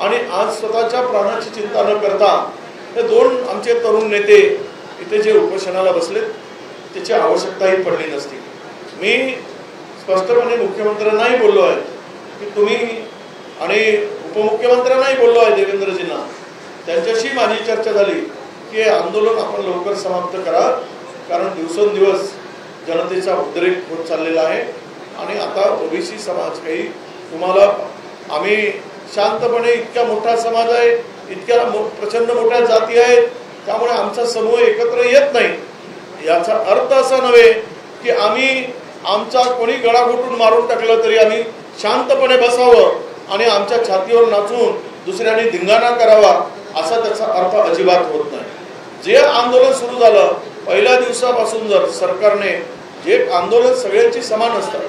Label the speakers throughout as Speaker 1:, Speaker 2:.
Speaker 1: आणि आज स्वतःच्या प्राणाची चिंता न करता हे दोन आमचे तरुण नेते इथे जे उपोषणाला बसलेत त्याची आवश्यकताही पडली नसती। मी स्पष्टपणे मुख्यमंत्र्यांनाही बोललो आहे की तुम्ही आणि उपमुख्यमंत्र्यांनाही बोललो आहे देवेंद्रजींना, त्यांच्याशी माझी चर्चा झाली की आंदोलन आपण लवकर समाप्त करा, कारण दिवसेंदिवस जनतेचा उद्रेक होत चाललेला आहे आणि आता ओबीसी समाज काही तुम्हाला आम्ही शांतपणे इतका मोठा समाज आहे, इतक्या प्रचंड मोठ्या जाती आहेत, त्यामुळे आमचा समूह एकत्र येत नाही। याचा अर्थ असा नव्हे की आम्ही आमचा कोणी गळा घोटून मारून टाकलं तरी आम्ही शांतपणे बसावं आणि आमच्या छातीवर नाचून दुसऱ्यांनी धिंगाणा करावा असा त्याचा अर्थ अजिबात होत नाही। जे आंदोलन सुरू झालं पहिल्या दिवसापासून जर सरकारने जे आंदोलन सगळ्यांची समान असतात,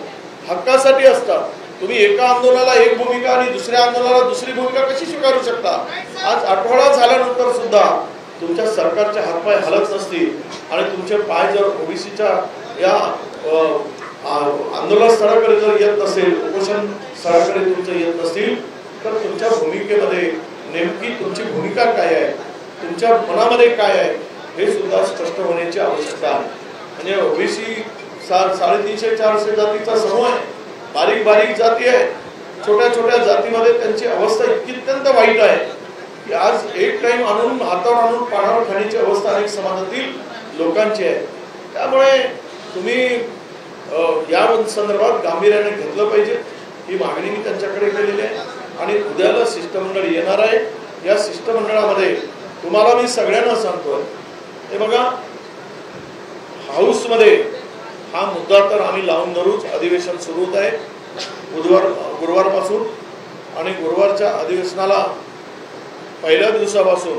Speaker 1: हक्कासाठी असतात, तुम्ही एका आंदोलनाला एक भूमिका आणि दुसऱ्या आंदोलनाला दुसरी भूमिका कशी स्वीकारू शकता? आज आठवडा झाल्यानंतर सुद्धा तुमच्या सरकारचे हातपाय हलत नसतील आणि तुमचे पाय जर ओबीसीच्या या आंदोलन स्थळाकडे जर येत नसेल, उपोषण स्थळाकडे तुमचं येत नसतील, तर तुमच्या भूमिकेमध्ये नेमकी तुमची भूमिका काय आहे, तुमच्या मनामध्ये काय आहे हे सुद्धा स्पष्ट होण्याची आवश्यकता आहे। म्हणजे ओबीसी 350-400 जातीचा समूह आहे, बारीक बारीक जाती आहे, छोट्या छोट्या जातीमध्ये त्यांची अवस्था इतकी अत्यंत वाईट आहे की आज एक टाइम आणून हातावर आणून पाण्यावर खाण्याची अवस्था अनेक समाजातील लोकांची आहे। त्यामुळे तुम्ही या संदर्भात गांभीर्याने घेतलं पाहिजे, ही मागणी मी त्यांच्याकडे केलेली आहे आणि उद्याला शिष्टमंडळ येणार आहे। या शिष्टमंडळामध्ये तुम्हाला मी सगळ्यांना सांगतो, हे बघा हाऊसमध्ये हा मुद्दा तर आम्ही लावून धरूच, अधिवेशन सुरू होत आहे गुरुवारपासून आणि गुरुवारच्या अधिवेशनाला पहिल्या दिवसापासून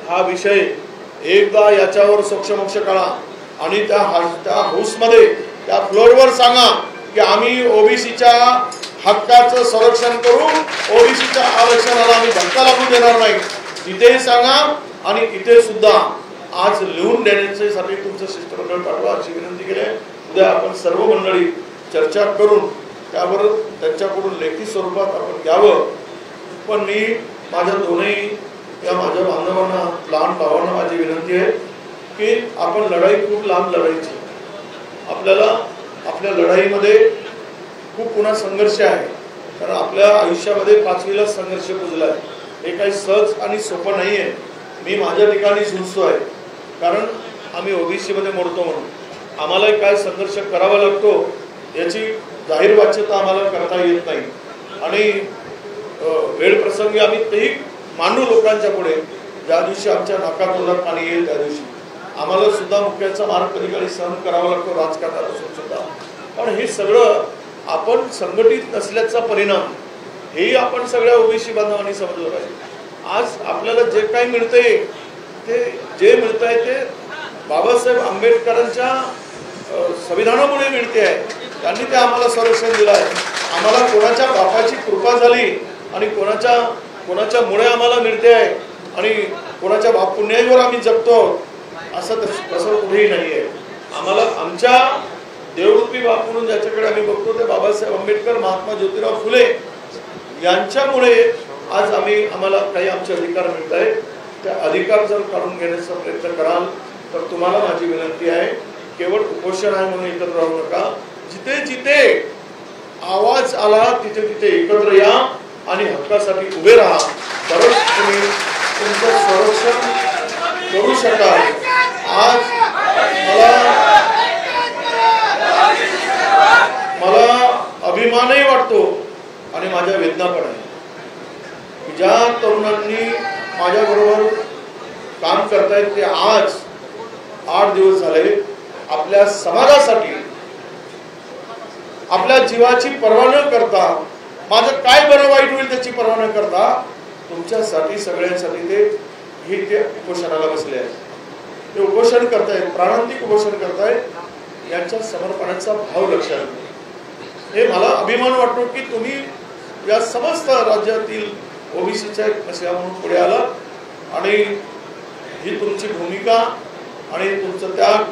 Speaker 1: हा विषय एकदा याच्यावर सोक्षमोक्ष काढा आणि त्या हाऊसमध्ये त्या फ्लोअरवर सांगा की आम्ही ओबीसीच्या हक्काचं संरक्षण करू, ओबीसीच्या आरक्षणाला आम्ही धक्का लागू देणार नाही, तिथेही सांगा आणि इथे सुद्धा आज लिहून देण्यासाठी तुमचं शिष्टमंडळ पाठवा अशी विनंती केली आहे। उद्या आपण सर्व मंडळी चर्चा करून त्यावर त्यांच्याकडून लेखी स्वरूपात आपण घ्यावं। पण मी माझ्या दोन्ही या माझ्या बांधवांना, लहान भावांना माझी विनंती आहे की आपण लढाई खूप लांब लढायची, आपल्याला आपल्या लढाईमध्ये खूप पुन्हा संघर्ष आहे, कारण आपल्या आयुष्यामध्ये 5वीला संघर्ष पुजला आहे, हे काही सहज आणि सोपं नाही आहे। मी माझ्या ठिकाणी झुंजतो आहे, कारण आम्ही ओबीसी मध्ये मोडतो म्हणून आम्हाला काय संघर्ष करावा लागतो याची जाहीर वाच्यता आम्हाला करता येत नाही आणि वेळ प्रसंगी आम्ही तेही मांडू लोकांच्या पुढे, ज्या दिवशी आमच्या नाकातोंडात पाणी येईल त्या दिवशी आम्हाला सुद्धा मुख्याचा मार कधी कधी सहन करावा लागतो राजकारणात असून सुद्धा। पण हे सगळं आपण संघटित नसल्याचा परिणाम हेही आपण सगळ्या ओबीसी बांधवांनी समजलं पाहिजे। आज आपल्याला जे काही मिळतंय ते जे मिळत आहे ते बाबासाहेब आंबेडकरांच्या संविधानामुळे मिळते आहे, त्यांनी ते आम्हाला संरक्षण दिलं आहे। आम्हाला कोणाच्या बापाची कृपा झाली आणि कोणाच्यामुळे आम्हाला मिळते आहे आणि कोणाच्या बाप पुण्याईवर आम्ही जगतो असं कुठेही नाही आहे। आम्हाला आमच्या देवरूपी बापून ज्याच्याकडे आम्ही बघतो ते बाबासाहेब आंबेडकर, महात्मा ज्योतिराव फुले यांच्यामुळे आज आम्हाला काही आमचे अधिकार मिळत आहेत। त्या अधिकार जर काढून घेण्याचा प्रयत्न कराल तर तुम्हाला माझी विनंती आहे, केवळ उपोषण आहे म्हणून एकत्र राहू नका, जिथे जिथे आवाज आला तिथे तिथे एकत्र या आणि हक्कासाठी उभे राहा, तरच तुम्ही तुमचं संरक्षण करू शकाल। आज मला अभिमानही वाटतो आणि माझ्या वेदना पण आहे, ज्या तरुणांनी माझ्याबरोबर काम करतायत ते आज 8 दिवस झाले आपल्या समाजासाठी आपल्या जीवाची पर्वा न करता, माझं काय बरं वाईट होईल त्याची पर्वा न करता तुमच्यासाठी सगळ्यांसाठी ते उपोषणाला बसले आहेत, ते उपोषण करतायत, प्राणांतिक उपोषण करतायत। यांच्या समर्पणाचा भाव लक्षात घेऊन हे मला अभिमान वाटतो की तुम्ही या समस्त राज्यातील ओबीसीच्या अशा म्हणून पुढे आला आणि ही तुमची भूमिका आणि तुमचं त्याग